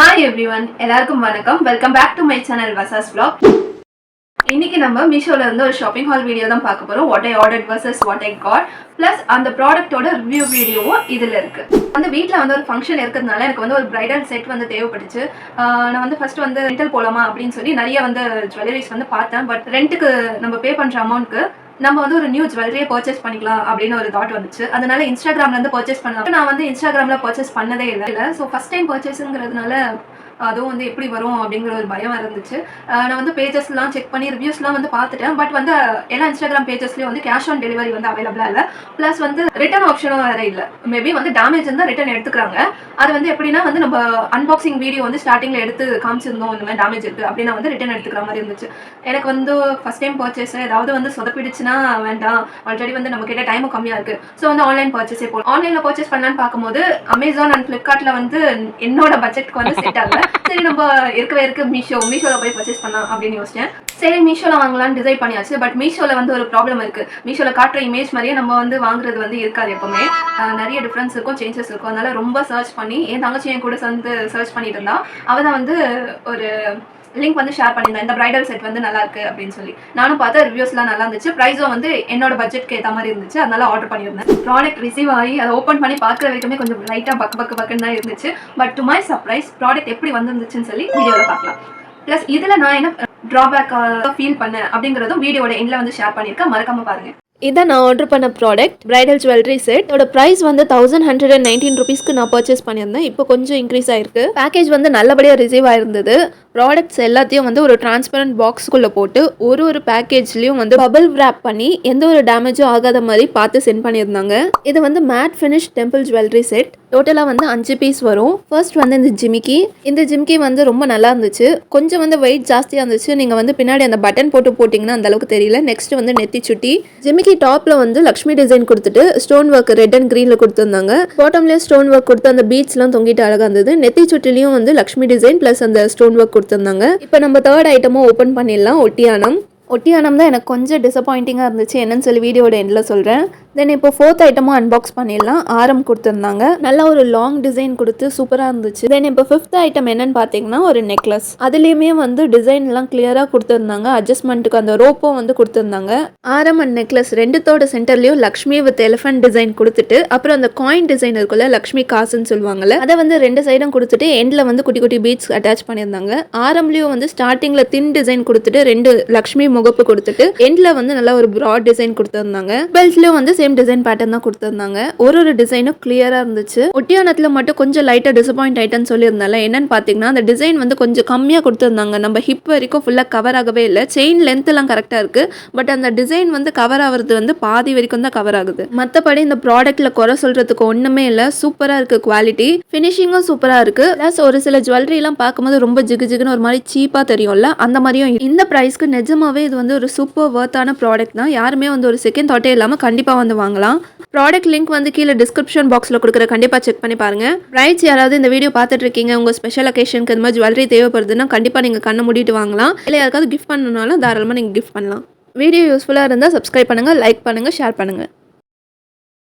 Hi everyone, எல்லாருக்கும் வணக்கம். Welcome back to my channel வசாஸ் vlog. இன்னைக்கு நம்ம மீஷோல இருந்து ஒரு ஷாப்பிங் ஹால் வீடியோ தான் பார்க்க போறோம். What I ordered versus what I got plus அந்த ப்ராடக்ட்டோட ரிவ்யூ வீடியோவும் இதுல இருக்கு. வந்து வீட்டில் வந்து ஒரு ஃபங்க்ஷன் இருக்கிறதுனால எனக்கு வந்து ஒரு பிரைடல் செட் வந்து தேவைப்பட்டுச்சு. நான் வந்து ஃபர்ஸ்ட் வந்து ரெண்டல் போலாமா அப்படின்னு சொல்லி நிறைய வந்து ஜுவல்லரிஸ் வந்து பார்த்தேன். பட் ரெண்ட்டுக்கு நம்ம பே பண்ற அமௌண்ட்க்கு நம்ம வந்து ஒரு நியூ ஜுவல்லரியை பர்ச்சேஸ் பண்ணிக்கலாம் அப்படின்னு ஒரு தாட் வந்துச்சு. அதனால இன்ஸ்டாகிராம்ல இருந்து பர்ச்சேஸ் பண்ணலாம். நான் வந்து இன்ஸ்டாகிராம்ல பர்ச்சேஸ் பண்ணதே இல்லை. ஸோ ஃபர்ஸ்ட் டைம் பர்ச்சேஸுங்கிறதுனால அதுவும் வந்து எப்படி வரும் அப்படிங்கிற ஒரு பயம் இருந்துச்சு. நான் வந்து பேஜஸ்லாம் செக் பண்ணி ரிவ்யூஸ்லாம் வந்து பார்த்துட்டேன். பட் வந்து எல்லா இன்ஸ்டாகிராம் பேஜஸ்லேயும் வந்து கேஷ் ஆன் டெலிவரி வந்து அவைலபிளாக இல்லை. ப்ளஸ் வந்து ரிட்டர்ன் ஆப்ஷனும் வேறு இல்லை. மேபி வந்து டேமேஜ் இருந்தால் ரிட்டர்ன் எடுத்துக்கிறாங்க. அது வந்து எப்படின்னா வந்து நம்ம அன்பாக்சிங் வீடியோ வந்து ஸ்டார்டிங்கில் எடுத்து காமிச்சிருந்தோம் இந்த மாதிரி டேமேஜ் இருக்குது அப்படின்னா வந்து ரிட்டர்ன் எடுத்துக்கிற மாதிரி இருந்துச்சு. எனக்கு வந்து ஃபஸ்ட் டைம் பர்ச்சேஸ் ஏதாவது வந்து சொதப்பிடுச்சுன்னா வேண்டாம். ஆல்ரெடி வந்து நம்ம கிட்ட டைமும் கம்மியாக இருக்குது. ஸோ வந்து ஆன்லைன் பர்ச்சேஸே போகலாம். ஆன்லைனில் பர்ச்சேஸ் பண்ணலான்னு பார்க்கும்போது அமேசான் அண்ட் ஃப்ளிப்கார்ட்டில் வந்து என்னோட பட்ஜெட்டுக்கு வந்து செட் ஆகல. சரி நம்ம இருக்க மீஷோல போய் பர்ச்சேஸ் பண்ணலாம் அப்படின்னு யோசிச்சேன். சரி மீஷோல வாங்கலாம்னு டிசைட் பண்ணியாச்சு. பட் மீஷோல வந்து ஒரு ப்ராப்ளம் இருக்கு. மீஷோல காட்டுற இமேஜ் மாதிரியே நம்ம வந்து வாங்குறது வந்து இருக்காது. எப்பவுமே நிறைய டிஃபரன்ஸ் இருக்கும், சேஞ்சஸ் இருக்கும். அதனால ரொம்ப சர்ச் பண்ணி என் தங்கச்சி என் கூட சேர்ந்து சர்ச் பண்ணிட்டு இருந்தா. அவ தான் வந்து ஒரு லிங்க் வந்து ஷேர் பண்ணியிருந்தேன். இந்த பிரைடல் செட் வந்து நல்லா இருக்கு அப்படின்னு சொல்லி. நானும் பார்த்தா ரிவ்யூஸ்லாம் நல்லா இருந்துச்சு. ப்ரைஸும் வந்து என்னோட பட்ஜெட்க்கு ஏற்ற மாதிரி இருந்துச்சு. அதனால ஆர்டர் பண்ணியிருந்தேன். ப்ராடக்ட் ரிசீவ் ஆகி அதை ஓப்பன் பண்ணி பார்க்குற வரைக்குமே கொஞ்சம் லைட்டாக பக்குன்னு தான் இருந்துச்சு. But to my surprise product எப்படி வந்துருந்துச்சுன்னு சொல்லி வீடியோவில் பார்க்கலாம். ப்ளஸ் இதில் நான் என்ன ட்ராபேக்காக ஃபீல் பண்ணேன் அப்படிங்கிறதும் வீடியோட எண்டில் வந்து ஷேர் பண்ணியிருக்கேன். மறக்காம பாருங்கள். இதான் நான் ஆர்டர் பண்ண ப்ராடக்ட் பிரைடல் ஜுவல்லரி செட். இதோட ப்ரைஸ் வந்து 1119 ருபீஸ்க்கு நான் பர்ச்சேஸ் பண்ணியிருந்தேன். இப்போ கொஞ்சம் இன்க்ரீஸ் ஆயிருக்கு. பேக்கேஜ் வந்து நல்லபடியாக ரிசீவ் ஆயிருந்தது. ப்ராடக்ட்ஸ் எல்லாத்தையும் வந்து ஒரு டிரான்ஸ்பரண்ட் பாக்ஸ்குள்ளே போட்டு ஒரு பேக்கேஜ்லேயும் வந்து பபிள் ரேப் பண்ணி எந்த ஒரு டேமேஜும் ஆகாத மாதிரி பார்த்து சென்ட் பண்ணியிருந்தாங்க. இது வந்து matte finish temple jewellery set. டோட்டலாக வந்து 5 பீஸ் வரும். ஃபர்ஸ்ட் வந்து இந்த ஜிமிக்கி வந்து ரொம்ப நல்லா இருந்துச்சு. கொஞ்சம் வந்து வெயிட் ஜாஸ்தியாக இருந்துச்சு. நீங்கள் வந்து பின்னாடி அந்த பட்டன் போட்டிங்கன்னா அந்த அளவுக்கு தெரியல. நெக்ஸ்ட் வந்து நெத்தி சுட்டி. ஜிமிக்கி டாப்ல வந்து லக்ஷ்மி டிசைன் கொடுத்துட்டு ஸ்டோன் ஒர்க் ரெட் அண்ட் கிரீன்ல கொடுத்துருந்தாங்க. பாட்டம்லயும் ஸ்டோன் ஒர்க் கொடுத்து அந்த பீட்ஸ்லாம் தொங்கிட்டு அழகா இருந்தது. நெத்தி சுட்டிலையும் வந்து லக்ஷ்மி டிசைன் பிளஸ் அந்த ஸ்டோன் ஒர்க் கொடுத்துருந்தாங்க. இப்போ நம்ம தேர்ட் ஐட்டமும் ஓப்பன் பண்ணிடலாம். ஒட்டியானம் தான் எனக்கு கொஞ்சம் டிசப்பாயிண்டிங்காக இருந்துச்சு. என்னன்னு சொல்லி வீடியோட எண்டில் சொல்கிறேன். தென் இப்போ ஃபோர்த் ஐட்டமும் அன்பாக்ஸ் பண்ணிடலாம். ஆரம் கொடுத்துருந்தாங்க. நல்லா ஒரு லாங் டிசைன் கொடுத்து சூப்பராக இருந்துச்சு. தென் இப்போ ஃபிஃப்த் ஐட்டம் என்னன்னு பார்த்தீங்கன்னா ஒரு நெக்லஸ். அதுலேயுமே வந்து டிசைன்லாம் கிளியராக கொடுத்துருந்தாங்க. அட்ஜஸ்ட்மெண்ட்டுக்கு அந்த ரோப்பும் வந்து கொடுத்துருந்தாங்க. ஆரம் அண்ட் நெக்லஸ் ரெண்டுத்தோட சென்டர்லேயும் லக்ஷ்மி வித் எலிஃபென்ட் டிசைன் கொடுத்துட்டு அப்புறம் அந்த காயின் டிசைன் இருக்குல்ல லக்ஷ்மி காசுன்னு சொல்லுவாங்கல்ல அதை வந்து ரெண்டு சைடும் கொடுத்துட்டு எண்டில் வந்து குட்டி குட்டி பீட்ஸ் அட்டாச் பண்ணியிருந்தாங்க. ஆரம்லேயும் வந்து ஸ்டார்டிங்கில் தின் டிசைன் கொடுத்துட்டு ரெண்டு லக்ஷ்மி முகப்பு கொடுத்துட்டு எண்டில் வந்து நல்லா ஒரு ப்ராட் டிசைன் கொடுத்துருந்தாங்க. பெல்ட்லேயும் வந்து சேம் டிசைன் பேட்டர்ன் தான் கொடுத்துருந்தாங்க. ஒரு டிசைனும் கிளியரா இருந்துச்சு. ஒட்டியானத்துல மட்டும் கொஞ்சம் லைட்டா டிசப்பாயிண்ட் ஆயிட்டேன்னு சொல்லியிருந்தால. என்னன்னு பாத்தீங்கன்னா அந்த டிசைன் வந்து கொஞ்சம் கம்மியா கொடுத்துருந்தாங்க. நம்ம ஹிப் வரைக்கும் ஃபுல்லா கவர் ஆகவே இல்லை. செயின் லென்த் எல்லாம் கரெக்டா இருக்கு. பட் அந்த டிசைன் வந்து கவர் ஆகுறது வந்து பாதி வரைக்கும் தான் கவர் ஆகுது. மற்றபடி இந்த ப்ராடக்ட்ல குறை சொல்றதுக்கு ஒண்ணுமே இல்லை. சூப்பரா இருக்கு. குவாலிட்டி ஃபினிஷிங்கும் சூப்பரா இருக்கு. பிளஸ் ஒரு சில ஜுவல்லரி எல்லாம் பார்க்கும்போது ரொம்ப ஜிகுன்னு ஒரு மாதிரி சீப்பா தெரியும்ல, அந்த மாதிரியும் இந்த பிரைஸ்க்கு நிஜமாவே இது வந்து ஒரு சூப்பர் வர்த்தான ப்ராடக்ட் தான். யாருமே வந்து ஒரு செகண்ட் தாட்டே இல்லாம கண்டிப்பா வந்து வாங்கலாம். ப்ராடக்ட் லிங்க் வந்து கீழே டிஸ்கிரிப்ஷன் பாக்ஸில் கொடுக்குற கண்டிப்பாக செக் பண்ணி பாருங்க. பிரைட்ஸ் யாராவது இந்த வீடியோ பார்த்துட்டு இருக்கீங்க, உங்கள் ஸ்பெஷல் அக்கேஷனுக்கு இந்த மாதிரி ஜுவல்லரி தேவைப்படுதுன்னா கண்டிப்பாக நீங்கள் கண்ணை மூடிட்டு வாங்கலாம். இல்லை யாருக்காவது கிஃப்ட் பண்ணணும்னாலும் தாராளமாக நீங்கள் கிஃப்ட் பண்ணலாம். வீடியோ யூஸ்ஃபுல்லாக இருந்தால் சப்ஸ்கிரைப் பண்ணுங்கள், லைக் பண்ணுங்கள், ஷேர் பண்ணுங்கள்.